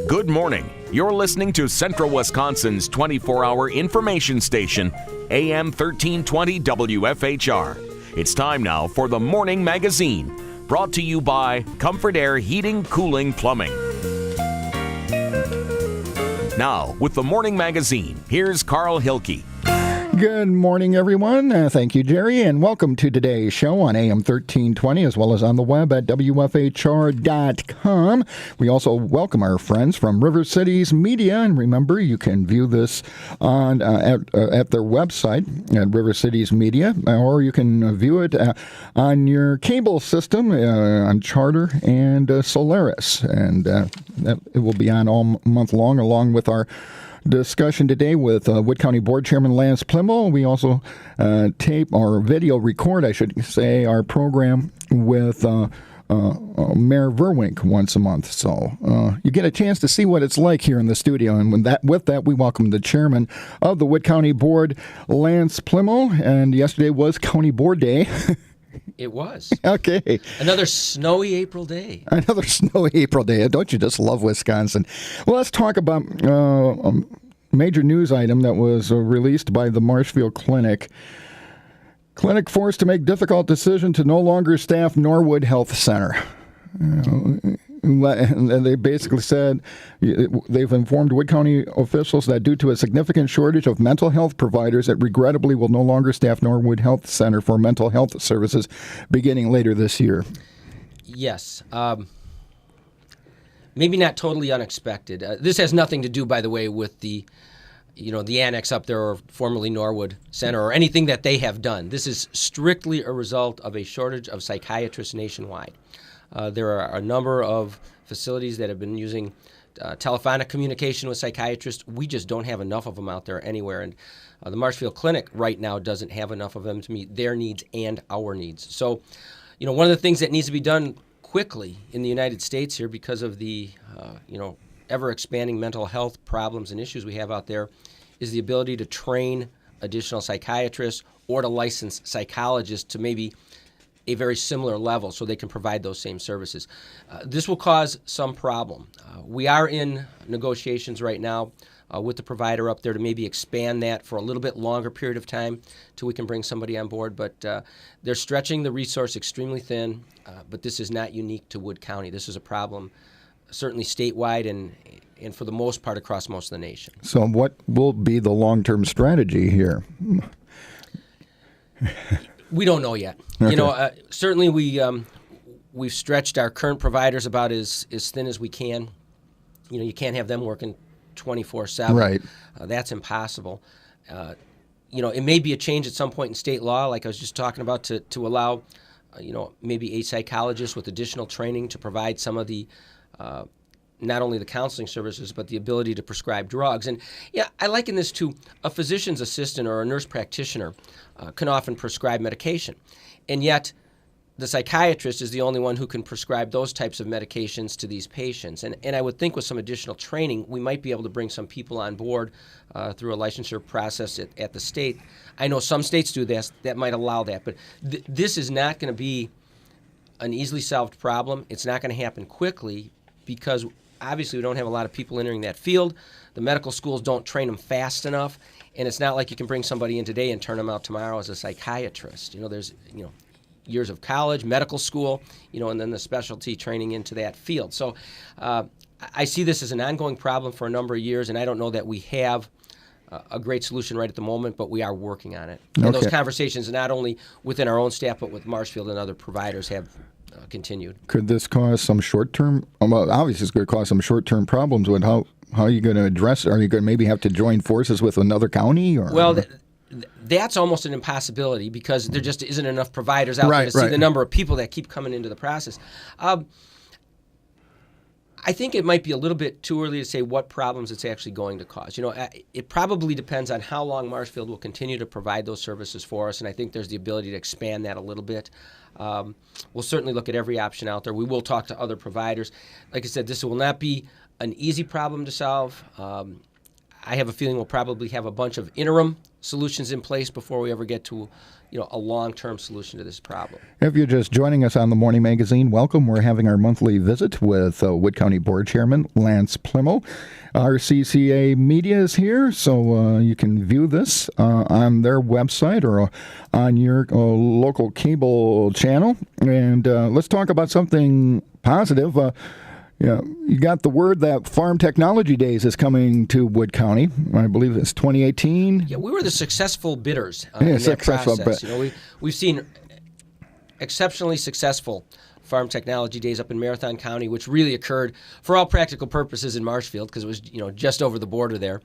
Good morning. You're listening to Central Wisconsin's 24-hour information station, AM 1320 WFHR. It's time now for the Morning Magazine, brought to you by Comfort Air Heating, Cooling, Plumbing. Now, with the Morning Magazine, here's Carl Hilke. Good morning, everyone. Thank you, Jerry, and welcome to today's show on AM 1320 as well as on the web at WFHR.com. We also welcome our friends from River Cities Media, and remember, you can view this on at their website at River Cities Media, or you can view it on your cable system on Charter and Solaris, and it will be on all month long, along with our discussion today with Wood County Board Chairman Lance Pliml. We also tape or video record, I should say, our program with Mayor Verwink once a month. So you get a chance to see what it's like here in the studio. And with that, we welcome the chairman of the Wood County Board, Lance Pliml. And yesterday was County Board Day. It was. Okay. Another snowy April day. Another snowy April day. Don't you just love Wisconsin? Well, let's talk about a major news item that was released by the Marshfield Clinic. Clinic forced to make difficult decision to no longer staff Norwood Health Center. And they basically said they've informed Wood County officials that due to a significant shortage of mental health providers, it regrettably will no longer staff Norwood Health Center for mental health services beginning later this year. Yes. Maybe not totally unexpected. This has nothing to do, by the way, with the annex up there or formerly Norwood Center or anything that they have done. This is strictly a result of a shortage of psychiatrists nationwide. There are a number of facilities that have been using telephonic communication with psychiatrists. We just don't have enough of them out there anywhere. And the Marshfield Clinic right now doesn't have enough of them to meet their needs and our needs. So, one of the things that needs to be done quickly in the United States here because of the, ever-expanding mental health problems and issues we have out there is the ability to train additional psychiatrists or to license psychologists to maybe a very similar level so they can provide those same services. This will cause some problem. We are in negotiations right now with the provider up there to maybe expand that for a little bit longer period of time till we can bring somebody on board, but they're stretching the resource extremely thin, but this is not unique to Wood County. This is a problem certainly statewide and for the most part across most of the nation. So what will be the long-term strategy here? We don't know yet. Okay. Certainly we've stretched our current providers about as thin as we can. You can't have them working 24/7. Right. That's impossible. It may be a change at some point in state law, like I was just talking about, to allow, maybe a psychologist with additional training to provide some of the not only the counseling services, but the ability to prescribe drugs. And I liken this to a physician's assistant or a nurse practitioner can often prescribe medication. And yet the psychiatrist is the only one who can prescribe those types of medications to these patients. And I would think with some additional training, we might be able to bring some people on board through a licensure process at the state. I know some states do this that might allow that, but this is not going to be an easily solved problem. It's not going to happen quickly because obviously we don't have a lot of people entering that field. The medical schools don't train them fast enough, and it's not like you can bring somebody in today and turn them out tomorrow as a psychiatrist. There's years of college, medical school, and then the specialty training into that field. So I see this as an ongoing problem for a number of years, and I don't know that we have a great solution right at the moment, but we are working on it. And those conversations, not only within our own staff, but with Marshfield and other providers, have continued. Could this cause some short-term? Well, obviously, it's going to cause some short-term problems. With how are you going to address? Are you going to maybe have to join forces with another county? Or well, that's almost an impossibility because there just isn't enough providers out there to see the number of people that keep coming into the process. I think it might be a little bit too early to say what problems it's actually going to cause. It probably depends on how long Marshfield will continue to provide those services for us, and I think there's the ability to expand that a little bit. We'll certainly look at every option out there. We will talk to other providers. Like I said, this will not be an easy problem to solve. I have a feeling we'll probably have a bunch of interim solutions in place before we ever get to a long-term solution to this problem. If you're just joining us on the Morning Magazine, welcome. We're having our monthly visit with Wood County Board Chairman Lance Pliml. Our CCA media is here, so you can view this on their website or on your local cable channel. And let's talk about something positive. You got the word that Farm Technology Days is coming to Wood County. I believe it's 2018. Yeah, we were the successful bidders in that process. We've seen exceptionally successful Farm Technology Days up in Marathon County, which really occurred for all practical purposes in Marshfield because it was just over the border there.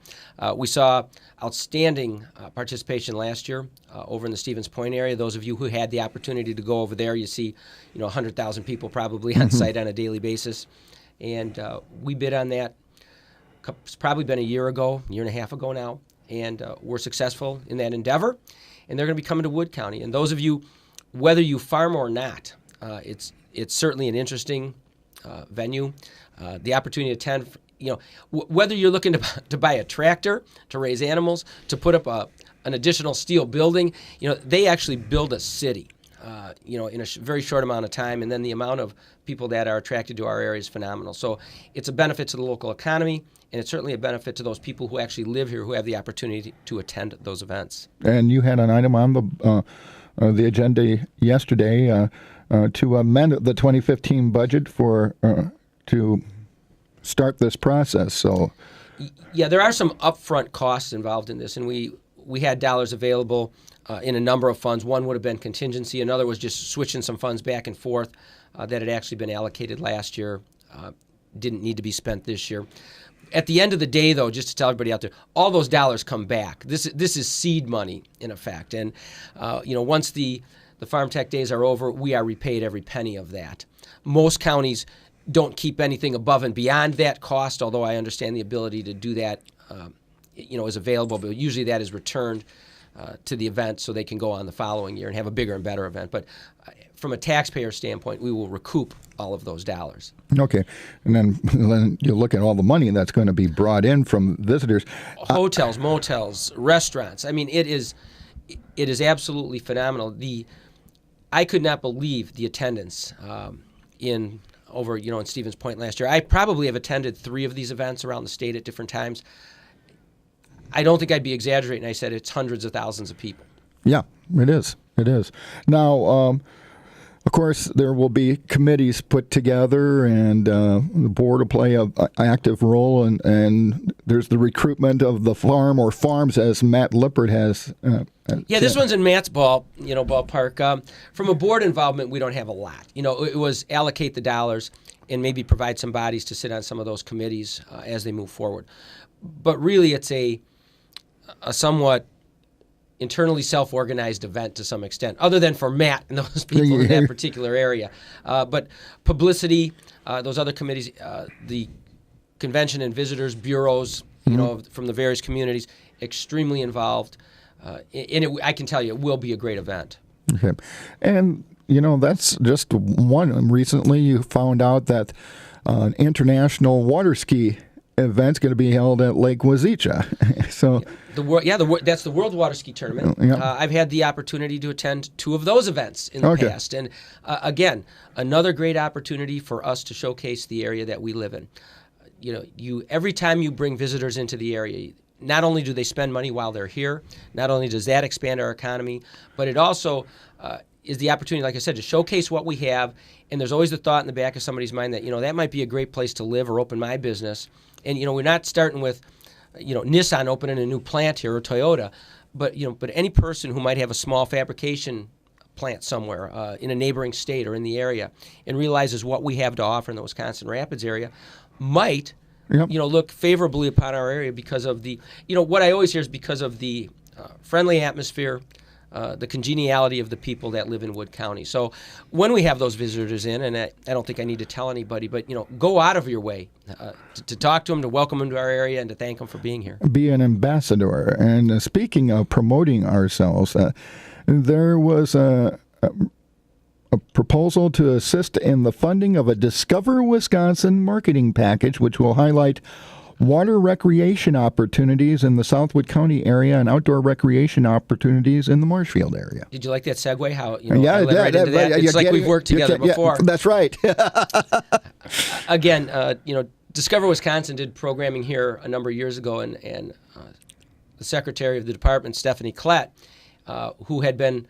We saw outstanding participation last year over in the Stevens Point area. Those of you who had the opportunity to go over there, you see 100,000 people probably on site on a daily basis. And we bid on that. It's probably been a year and a half ago now, and we're successful in that endeavor. And they're going to be coming to Wood County. And those of you, whether you farm or not, it's certainly an interesting venue. The opportunity to attend, whether you're looking to buy a tractor to raise animals, to put up an additional steel building, they actually build a city. In a very short amount of time, and then the amount of people that are attracted to our area is phenomenal. So it's a benefit to the local economy, and it's certainly a benefit to those people who actually live here who have the opportunity to attend those events. And you had an item on the agenda yesterday to amend the 2015 budget to start this process. So, yeah, there are some upfront costs involved in this, and we had dollars available in a number of funds. One would have been contingency. Another was just switching some funds back and forth that had actually been allocated last year, didn't need to be spent this year. At the end of the day, though, just to tell everybody out there, all those dollars come back. This is seed money, in effect. And, once the Farm Tech Days are over, we are repaid every penny of that. Most counties don't keep anything above and beyond that cost, although I understand the ability to do that, is available. But usually that is returned to the event so they can go on the following year and have a bigger and better event. But from a taxpayer standpoint, we will recoup all of those dollars. Okay. And then you look at all the money that's going to be brought in from visitors. Hotels, motels, restaurants. I mean, it is absolutely phenomenal. I could not believe the attendance in Stevens Point last year. I probably have attended 3 of these events around the state at different times. I don't think I'd be exaggerating. I said it's hundreds of thousands of people. Yeah, it is. It is. Now, of course, there will be committees put together, and the board will play an active role. And there's the recruitment of the farm or farms, as Matt Lippert has. This one's in Matt's ballpark. From a board involvement, we don't have a lot. It was allocate the dollars and maybe provide some bodies to sit on some of those committees as they move forward. But really, it's a somewhat internally self-organized event to some extent, other than for Matt and those people in that particular area. But publicity, those other committees, the convention and visitors bureaus, from the various communities, extremely involved. I can tell you, it will be a great event. Okay. And, that's just one. Recently, you found out that an international water ski event's going to be held at Lake Wazeecha. So that's the World Water Ski Tournament. I've had the opportunity to attend 2 of those events in the past, and again, another great opportunity for us to showcase the area that we live in. Every time you bring visitors into the area, not only do they spend money while they're here, not only does that expand our economy, but it also is the opportunity, like I said, to showcase what we have. And there's always the thought in the back of somebody's mind that that might be a great place to live or open my business. And we're not starting with Nissan opening a new plant here or Toyota, but any person who might have a small fabrication plant somewhere in a neighboring state or in the area and realizes what we have to offer in the Wisconsin Rapids area might look favorably upon our area because of the what I always hear is because of the friendly atmosphere, the congeniality of the people that live in Wood County. So when we have those visitors in, and I don't think I need to tell anybody, but go out of your way to talk to them, to welcome them to our area, and to thank them for being here. Be an ambassador. And speaking of promoting ourselves, there was a proposal to assist in the funding of a Discover Wisconsin marketing package, which will highlight water recreation opportunities in the Southwood County area and outdoor recreation opportunities in the Marshfield area. Did you like that segue? How Yeah, I led right into that? It's like we've worked together before. That's right. Again, Discover Wisconsin did programming here a number of years ago, and the secretary of the department, Stephanie Klett, who had been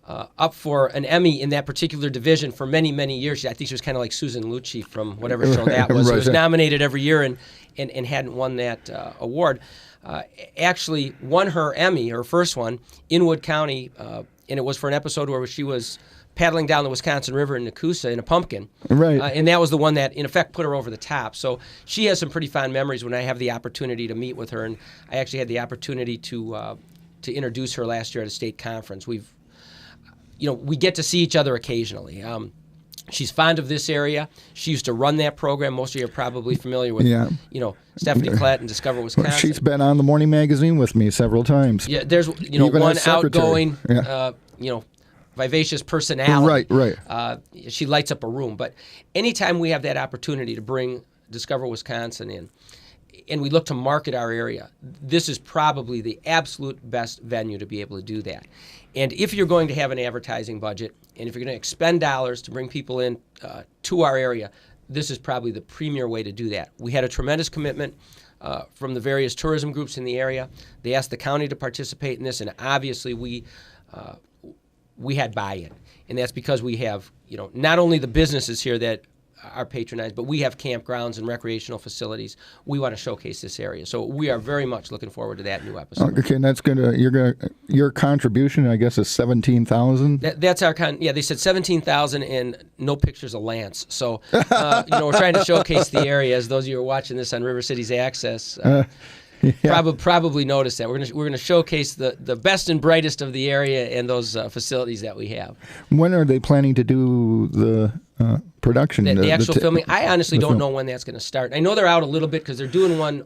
up for an Emmy in that particular division for many, many years. I think she was kind of like Susan Lucci from whatever show that was. Right. She was nominated every year and hadn't won that award. Actually won her Emmy, her first one, in Wood County, and it was for an episode where she was paddling down the Wisconsin River in Nakusa in a pumpkin. Right. And that was the one that, in effect, put her over the top. So she has some pretty fond memories when I have the opportunity to meet with her. And I actually had the opportunity to introduce her last year at a state conference. We get to see each other occasionally. She's fond of this area. She used to run that program. Most of you are probably familiar with, Stephanie Klett and Discover Wisconsin. She's been on the morning magazine with me several times. Yeah, there's one outgoing, vivacious personality. Right. She lights up a room. But anytime we have that opportunity to bring Discover Wisconsin in, and we look to market our area, this is probably the absolute best venue to be able to do that. And if you're going to have an advertising budget, and if you're going to expend dollars to bring people in to our area, this is probably the premier way to do that. We had a tremendous commitment from the various tourism groups in the area. They asked the county to participate in this, and obviously we had buy-in. And that's because we have, not only the businesses here that are patronized, but we have campgrounds and recreational facilities. We want to showcase this area, so we are very much looking forward to that new episode. Okay, and your contribution, I guess, is $17,000. That's our they said $17,000 and no pictures of Lance. So we're trying to showcase the area. As those of you who are watching this on River Cities Access. Probably noticed that we're going to showcase the best and brightest of the area and those facilities that we have. When are they planning to do the production? The actual filming? I honestly don't know when that's going to start. I know they're out a little bit because they're doing one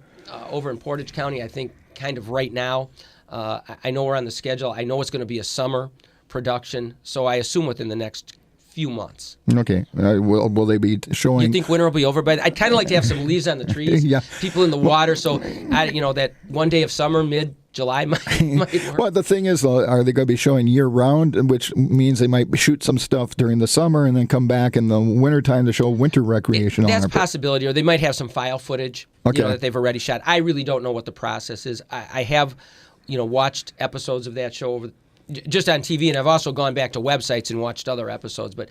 over in Portage County, I think, kind of right now. I know we're on the schedule. I know it's going to be a summer production, so I assume within the next few months. Okay. Will they be showing? You think winter will be over by? I'd kind of like to have some leaves on the trees. Yeah. People in the water. So that one day of summer, mid-July might work. Well, the thing is, are they going to be showing year-round, which means they might shoot some stuff during the summer and then come back in the wintertime to show winter recreation? That's a possibility, or they might have some file footage that they've already shot. I really don't know what the process is. I have, watched episodes of that show just on TV, and I've also gone back to websites and watched other episodes, but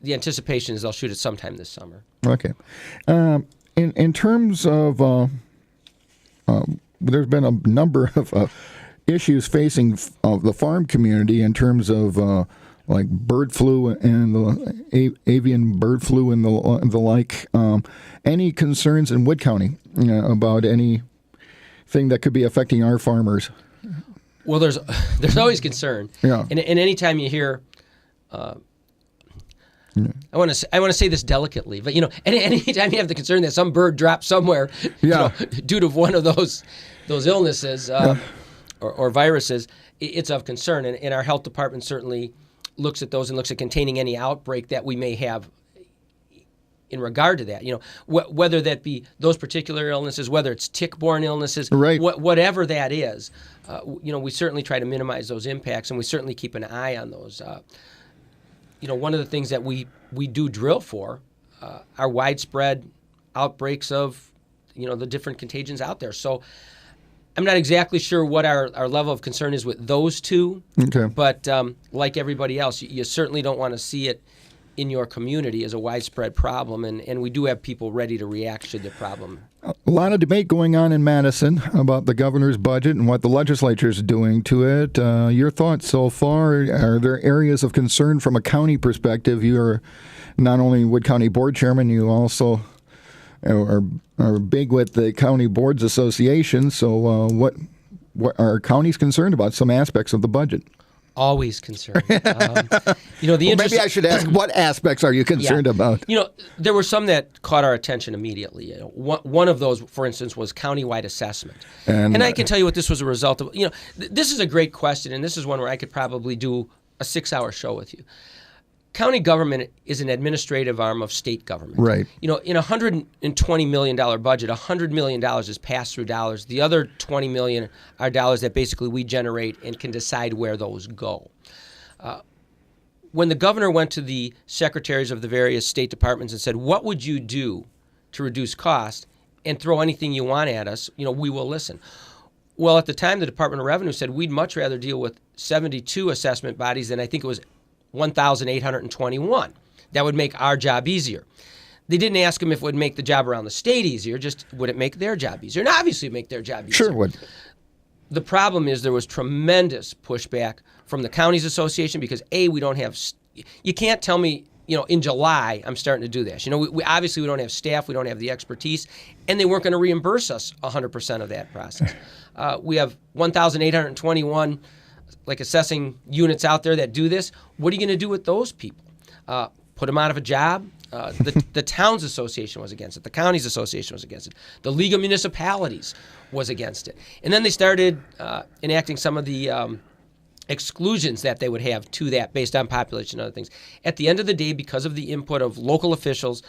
the anticipation is they'll shoot it sometime this summer. Okay. In terms of, there's been a number of issues facing the farm community in terms of like bird flu and the avian bird flu and the like. Any concerns in Wood County about anything that could be affecting our farmers? Well, there's always concern, and anytime you hear, I want to say this delicately, but anytime you have the concern that some bird dropped somewhere, due to one of those illnesses or viruses, it's of concern, and our health department certainly looks at those and looks at containing any outbreak that we may have in regard to that, whether that be those particular illnesses, whether it's tick-borne illnesses, whatever that is, we certainly try to minimize those impacts, and we certainly keep an eye on those. One of the things that we do drill for are widespread outbreaks of, the different contagions out there. So I'm not exactly sure what our level of concern is with those two, but like everybody else, you certainly don't want to see it in your community as a widespread problem, and we do have people ready to react should the problem. A lot of debate going on in Madison about the governor's budget and what the legislature is doing to it. Your thoughts so far? Are there areas of concern from a county perspective? You are not only Wood County Board Chairman, you also are big with the County Boards Association. So what are counties concerned about some aspects of the budget? Always concerned. Maybe I should ask, what aspects are you concerned about? There were some that caught our attention immediately. One of those, for instance, was countywide assessment. And I can tell you what this was a result of. This is a great question, and this is one where I could probably do a 6-hour show with you. county government is an administrative arm of state government. Right. In a $120 million budget, $100 million is pass-through dollars. The other $20 million are dollars that basically we generate and can decide where those go. When the governor went to the secretaries of the various state departments and said, what would you do to reduce cost, and throw anything you want at us, we will listen. Well, at the time, the Department of Revenue said we'd much rather deal with 72 assessment bodies than I think it was 1,821. That would make our job easier. They didn't ask them if it would make the job around the state easier, just would it make their job easier? And obviously it would make their job easier. Sure would. The problem is there was tremendous pushback from the counties association because, we don't have, you can't tell me, in July I'm starting to do this. We obviously we don't have staff, we don't have the expertise, and they weren't going to reimburse us 100% of that process. We have 1,821 assessing units out there that do this. What are you going to do with those people? Put them out of a job? The Towns Association was against it. The Counties Association was against it. The League of Municipalities was against it. And then they started enacting some of the exclusions that they would have to that based on population and other things. At the end of the day, because of the input of local officials,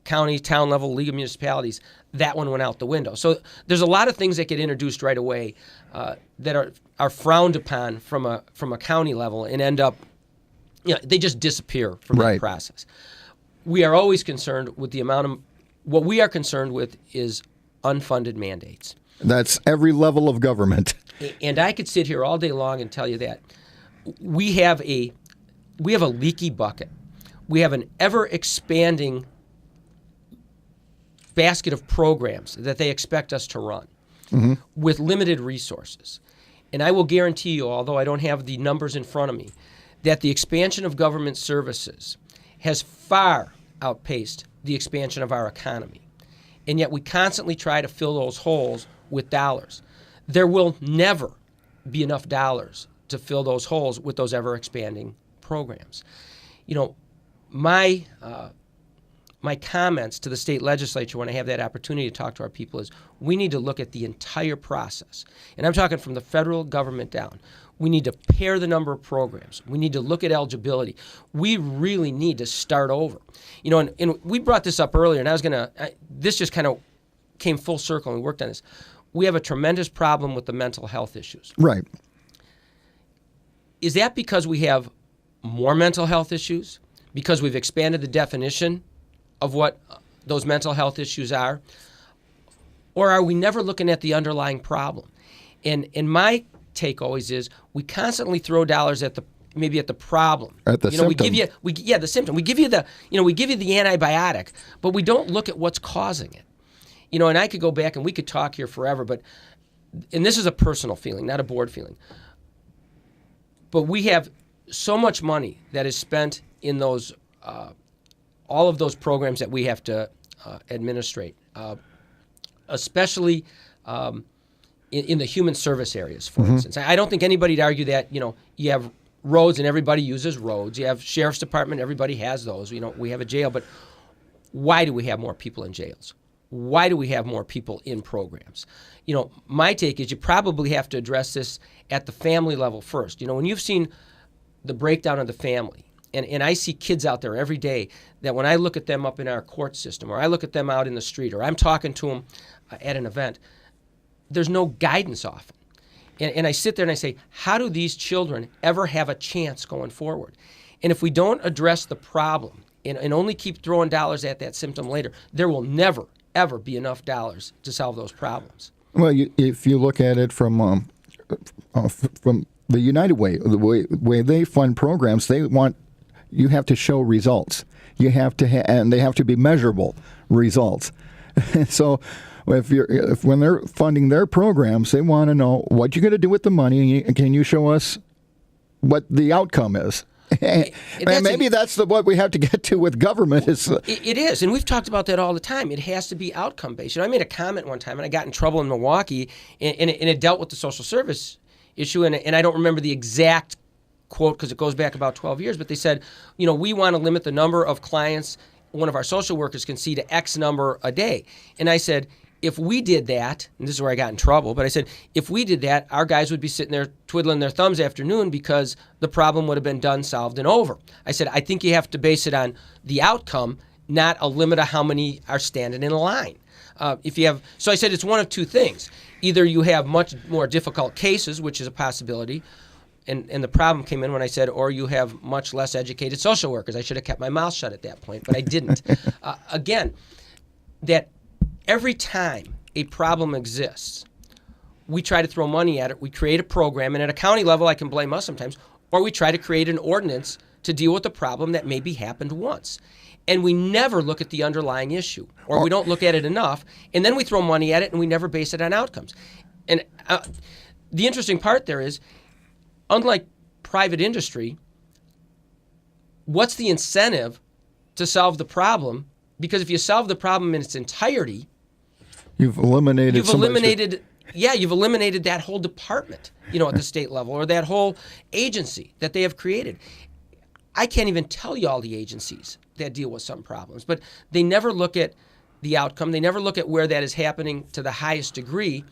county, town level, League of Municipalities, that one went out the window. So there's a lot of things that get introduced right away that are frowned upon from a county level and end up, they just disappear from the process. We are always concerned with the amount of, what we are concerned with is unfunded mandates. That's every level of government. And I could sit here all day long and tell you that we have a leaky bucket. We have an ever-expanding basket of programs that they expect us to run with limited resources. And I will guarantee you, although I don't have the numbers in front of me, that the expansion of government services has far outpaced the expansion of our economy. And yet we constantly try to fill those holes with dollars. There will never be enough dollars to fill those holes with those ever-expanding programs. My comments to the state legislature when I have that opportunity to talk to our people is we need to look at the entire process. And I'm talking from the federal government down. We need to pare the number of programs. We need to look at eligibility. We really need to start over. And we brought this up earlier, and this just kind of came full circle and we worked on this. We have a tremendous problem with the mental health issues. Right. Is that because we have more mental health issues? Because we've expanded the definition of what those mental health issues are? Or are we never looking at the underlying problem? And my take always is we constantly throw dollars at the problem. At the symptom. We give you the symptom. We give you the antibiotic, but we don't look at what's causing it. And I could go back and we could talk here forever, and this is a personal feeling, not a board feeling. But we have so much money that is spent in those, all of those programs that we have to administrate, especially in the human service areas, for instance. I don't think anybody'd argue that, you have roads and everybody uses roads. You have sheriff's department, everybody has those. We have a jail, but why do we have more people in jails? Why do we have more people in programs? My take is you probably have to address this at the family level first. When you've seen the breakdown of the family, and I see kids out there every day that when I look at them up in our court system, or I look at them out in the street, or I'm talking to them at an event, there's no guidance often. And I sit there and I say, how do these children ever have a chance going forward? And if we don't address the problem and only keep throwing dollars at that symptom later, there will never, ever be enough dollars to solve those problems. Well, if you look at it from the United Way, the way they fund programs, you have to show results. You have to, and they have to be measurable results. So, when they're funding their programs, they want to know what you're going to do with the money, and can you show us what the outcome is? And maybe that's what we have to get to with government. It is, and we've talked about that all the time. It has to be outcome-based. I made a comment one time, and I got in trouble in Milwaukee, and it dealt with the social service issue, and I don't remember the exact quote because it goes back about 12 years, but they said, we want to limit the number of clients one of our social workers can see to X number a day. And I said, if we did that, and this is where I got in trouble, but I said, if we did that, our guys would be sitting there twiddling their thumbs afternoon because the problem would have been done, solved, and over. I said, I think you have to base it on the outcome, not a limit of how many are standing in a line. So I said it's one of two things. Either you have much more difficult cases, which is a possibility, and the problem came in when I said, or you have much less educated social workers. I should have kept my mouth shut at that point, but I didn't. Again, that every time a problem exists, we try to throw money at it. We create a program, and at a county level, I can blame us sometimes, or we try to create an ordinance to deal with a problem that maybe happened once. And we never look at the underlying issue, or we don't look at it enough, and then we throw money at it, and we never base it on outcomes. And the interesting part there is, unlike private industry, what's the incentive to solve the problem? Because if you solve the problem in its entirety, you've eliminated that whole department, at the state level, or that whole agency that they have created. I can't even tell you all the agencies that deal with some problems, but they never look at the outcome. They never look at where that is happening to the highest degree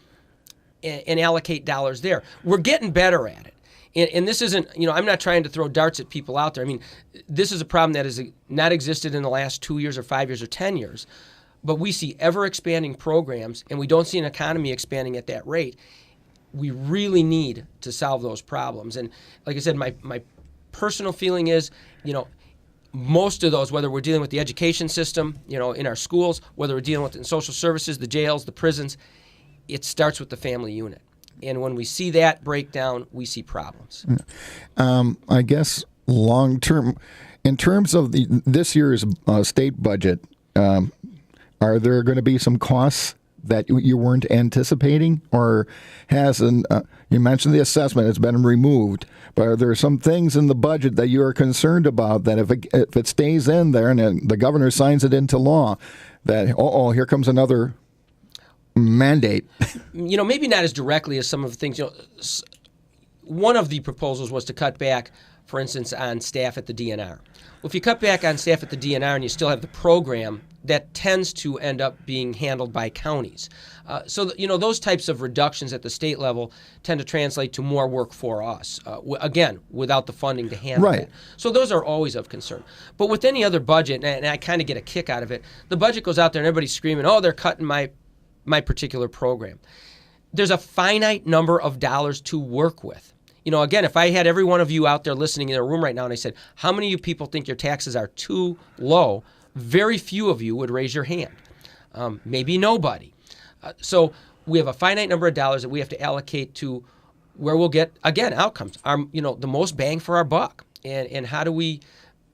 and allocate dollars there. We're getting better at it. And this isn't, I'm not trying to throw darts at people out there. I mean, this is a problem that has not existed in the last 2 years or 5 years or 10 years. But we see ever-expanding programs, and we don't see an economy expanding at that rate. We really need to solve those problems. And like I said, my personal feeling is, most of those, whether we're dealing with the education system, in our schools, whether we're dealing with it in social services, the jails, the prisons, it starts with the family unit. And when we see that breakdown, we see problems. I guess long term, in terms of this year's state budget, are there going to be some costs that you weren't anticipating, or you mentioned the assessment has been removed, but are there some things in the budget that you are concerned about that if it stays in there and then the governor signs it into law, that here comes another mandate? Maybe not as directly as some of the things. One of the proposals was to cut back, for instance, on staff at the DNR. Well, if you cut back on staff at the DNR and you still have the program, that tends to end up being handled by counties. So those types of reductions at the state level tend to translate to more work for us, again, without the funding to handle it. So those are always of concern. But with any other budget, and I kind of get a kick out of it, the budget goes out there and everybody's screaming, they're cutting my particular program. There's a finite number of dollars to work with. Again, if I had every one of you out there listening in a room right now and I said, how many of you people think your taxes are too low? Very few of you would raise your hand. Maybe nobody. So we have a finite number of dollars that we have to allocate to where we'll get, again, outcomes. The most bang for our buck. And how do we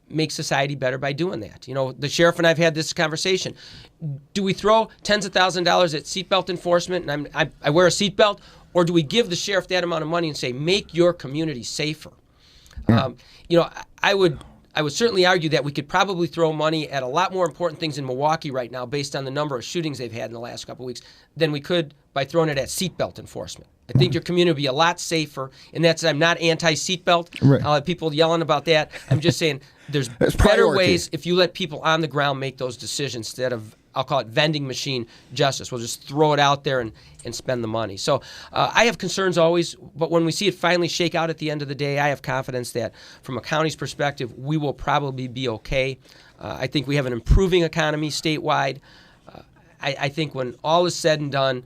make society better by doing that? The sheriff and I have had this conversation. Do we throw tens of thousands of dollars at seatbelt enforcement and I wear a seatbelt? Or do we give the sheriff that amount of money and say, make your community safer? I would certainly argue that we could probably throw money at a lot more important things in Milwaukee right now based on the number of shootings they've had in the last couple of weeks than we could by throwing it at seatbelt enforcement. I think your community would be a lot safer, and I'm not anti-seatbelt. Right. I'll have people yelling about that. I'm just saying there's better ways if you let people on the ground make those decisions instead of, I'll call it vending machine justice. We'll just throw it out there and spend the money. So I have concerns always, but when we see it finally shake out at the end of the day, I have confidence that from a county's perspective, we will probably be okay. I think we have an improving economy statewide. I think when all is said and done,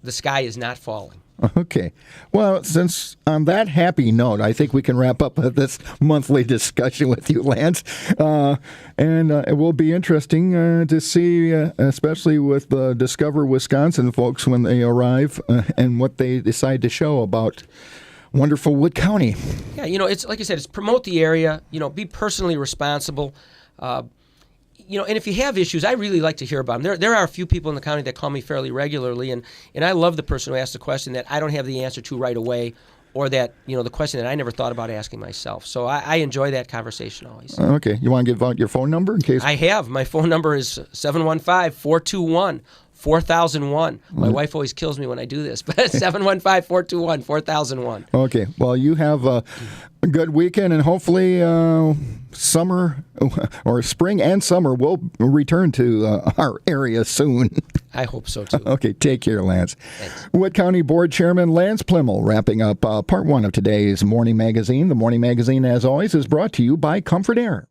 the sky is not falling. Okay. Well, since on that happy note, I think we can wrap up this monthly discussion with you, Lance. And it will be interesting to see, especially with the Discover Wisconsin folks when they arrive and what they decide to show about wonderful Wood County. Yeah, it's like I said, it's promote the area, be personally responsible. And if you have issues, I really like to hear about them. There are a few people in the county that call me fairly regularly, and I love the person who asks the question that I don't have the answer to right away, or that, the question that I never thought about asking myself. So I enjoy that conversation always. Okay. You want to give out your phone number in case? I have. My phone number is 715-421-4949. 4001. My wife always kills me when I do this, but 715-421-4001. Okay. Well, you have a good weekend, and hopefully summer or spring and summer will return to our area soon. I hope so, too. Okay. Take care, Lance. Thanks. Wood County Board Chairman Lance Pliml wrapping up part one of today's Morning Magazine. The Morning Magazine, as always, is brought to you by Comfort Air.